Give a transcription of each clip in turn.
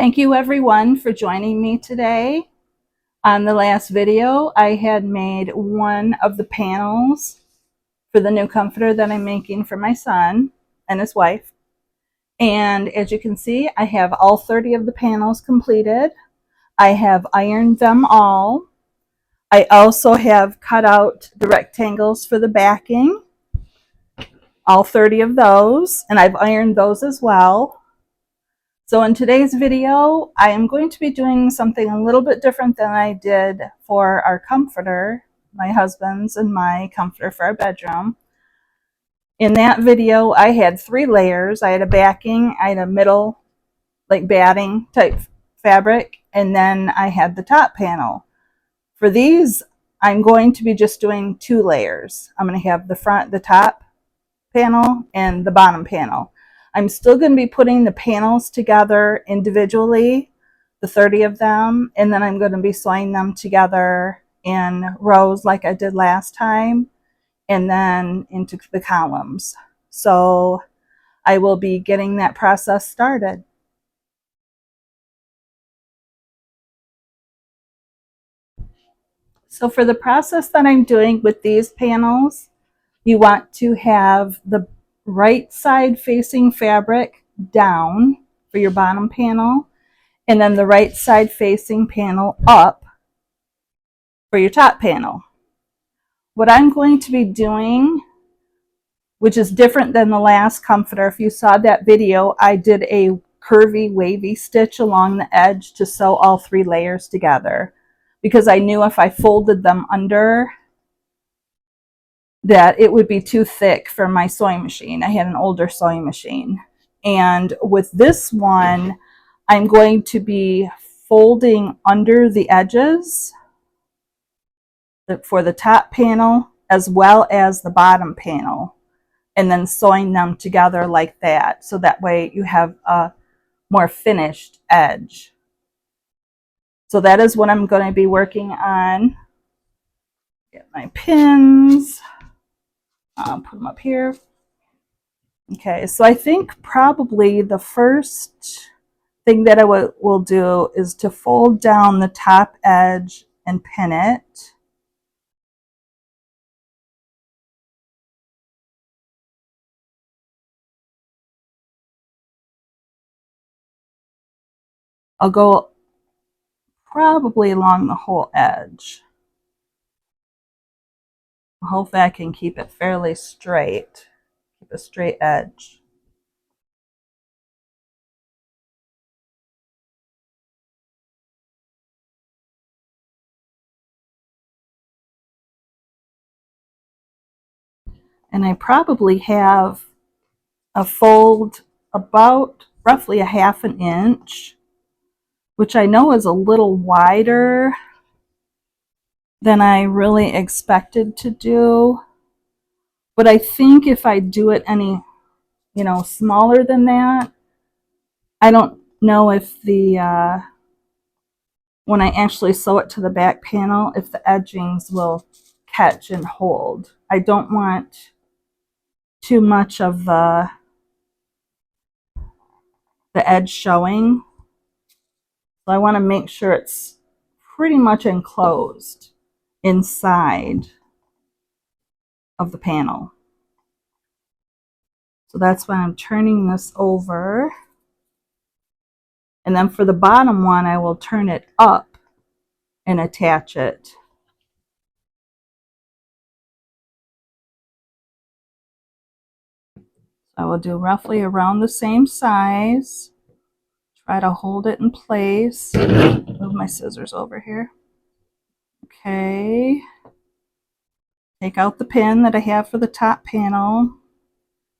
Thank you everyone for joining me today. On the last video, I had made one of the panels for the new comforter that I'm making for my son and his wife. And as you can see, I have all 30 of the panels completed. I have ironed them all. I also have cut out the rectangles for the backing, all 30 of those, and I've ironed those as well. So in today's video, I am going to be doing something a little bit different than I did for our comforter, my husband's and my comforter for our bedroom. In that video, I had 3 layers. I had a backing, I had a middle, like batting type fabric, and then I had the top panel. For these, I'm going to be just doing 2 layers. I'm going to have the top panel and the bottom panel. I'm still going to be putting the panels together individually, the 30 of them, and then I'm going to be sewing them together in rows like I did last time, and then into the columns. So I will be getting that process started. So for the process that I'm doing with these panels, you want to have the right side facing fabric down for your bottom panel, and then the right side facing panel up for your top panel. What I'm going to be doing, which is different than the last comforter, if you saw that video, I did a curvy wavy stitch along the edge to sew all 3 layers together, because I knew if I folded them under that it would be too thick for my sewing machine. I had an older sewing machine. And with this one, I'm going to be folding under the edges for the top panel as well as the bottom panel, and then sewing them together like that. So that way you have a more finished edge. So that is what I'm going to be working on. Get my pins. Put them up here. Okay, so I think probably the first thing that I will do is to fold down the top edge and pin it. I'll go probably along the whole edge. Hopefully I can keep it fairly straight, keep a straight edge. And I probably have a fold about roughly a 1/2 inch, which I know is a little wider than I really expected to do. But I think if I do it any, smaller than that, I don't know if when I actually sew it to the back panel, if the edgings will catch and hold. I don't want too much of the edge showing. So I want to make sure it's pretty much enclosed inside of the panel. So that's why I'm turning this over. And then for the bottom one, I will turn it up and attach it. I will do roughly around the same size. Try to hold it in place. Move my scissors over here. Okay. Take out the pin that I have for the top panel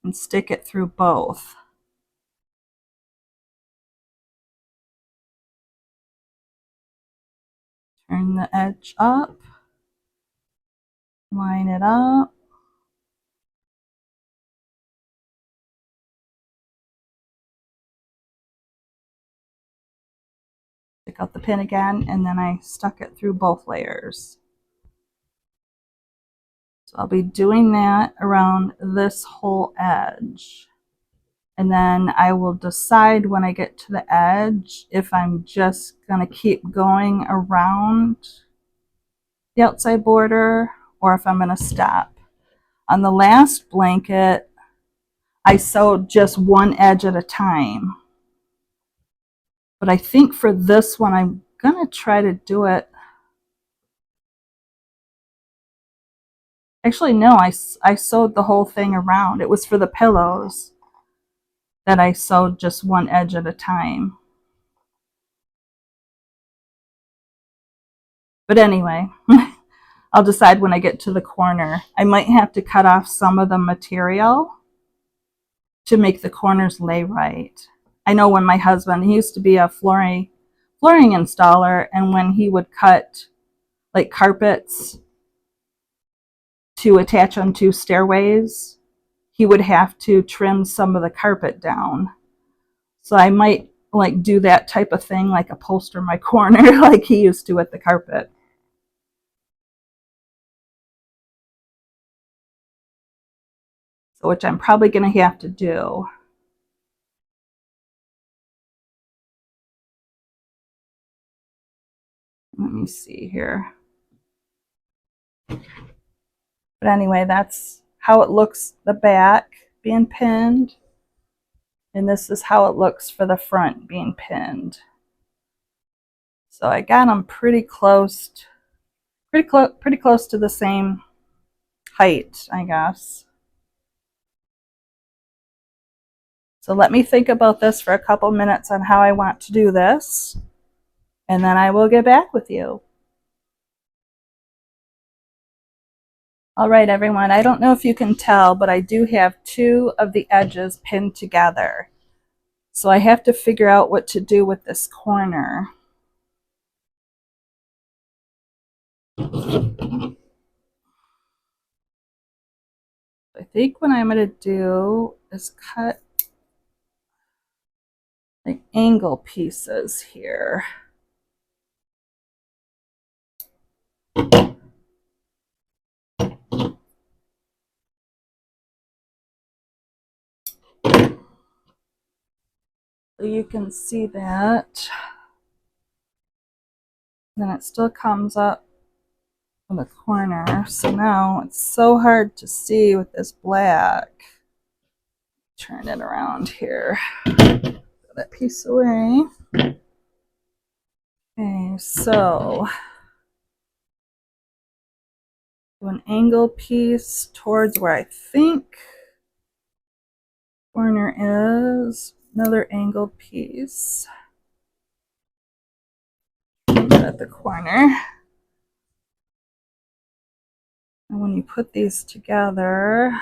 and stick it through both. Turn the edge up. Line it up. Take out the pin again, and then I stuck it through both layers. So I'll be doing that around this whole edge. And then I will decide when I get to the edge if I'm just going to keep going around the outside border or if I'm going to stop. On the last blanket, I sewed just one edge at a time. But I think for this one, I'm going to try to do it. Actually, no, I sewed the whole thing around. It was for the pillows that I sewed just one edge at a time. But anyway, I'll decide when I get to the corner. I might have to cut off some of the material to make the corners lay right. I know when my husband, he used to be a flooring installer, and when he would cut like carpets to attach onto stairways, he would have to trim some of the carpet down. So I might like do that type of thing, like upholster my corner like he used to with the carpet. So which I'm probably going to have to do. Let me see here. But anyway, that's how it looks, the back being pinned. And this is how it looks for the front being pinned. So I got them pretty close to the same height, I guess. So let me think about this for a couple minutes on how I want to do this, and then I will get back with you. All right, everyone, I don't know if you can tell, but I do have two of the edges pinned together. So I have to figure out what to do with this corner. I think what I'm going to do is cut like angle pieces here. So you can see that. Then it still comes up in the corner. So now it's so hard to see with this black. Turn it around here. Put that piece away. Okay, so do an angle piece towards where I think corner is. Another angle piece. At the corner. And when you put these together,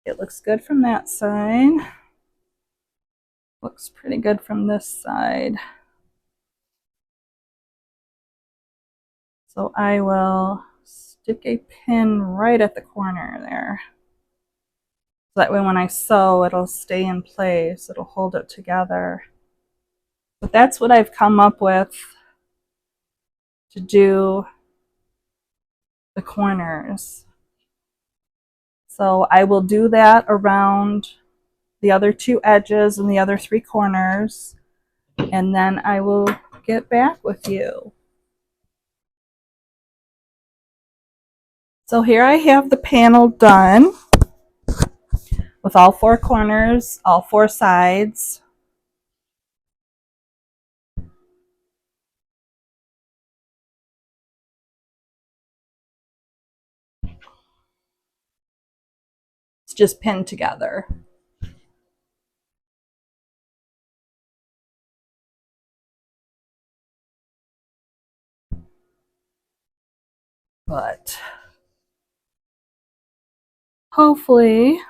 it looks good from that side. Looks pretty good from this side. So I will stick a pin right at the corner there. So that way when I sew, it'll stay in place. It'll hold it together. But that's what I've come up with to do the corners. So I will do that around the other two edges and the other three corners, and then I will get back with you. So here I have the panel done with all four corners, all four sides. It's just pinned together. But hopefully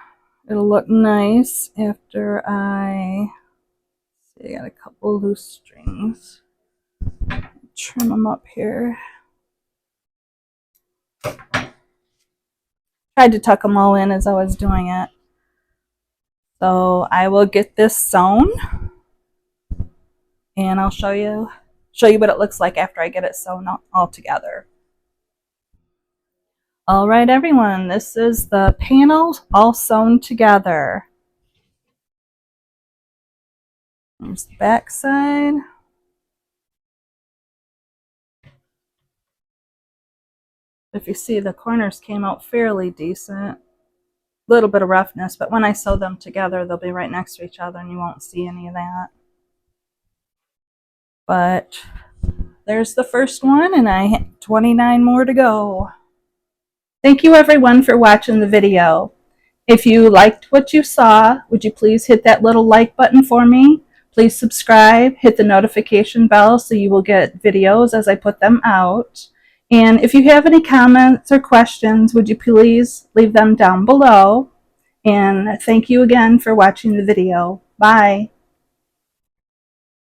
it'll look nice after I see. I got a couple loose strings. Trim them up here. Tried to tuck them all in as I was doing it. So I will get this sewn, and I'll show you what it looks like after I get it sewn all together. All right, everyone, this is the panel all sewn together. Here's the back side. If you see, the corners came out fairly decent. Little bit of roughness, but when I sew them together, they'll be right next to each other and you won't see any of that. But there's the first one, and I have 29 more to go. Thank you everyone for watching the video. If you liked what you saw, would you please hit that little like button for me? Please subscribe, hit the notification bell so you will get videos as I put them out. And if you have any comments or questions, would you please leave them down below? And thank you again for watching the video. Bye.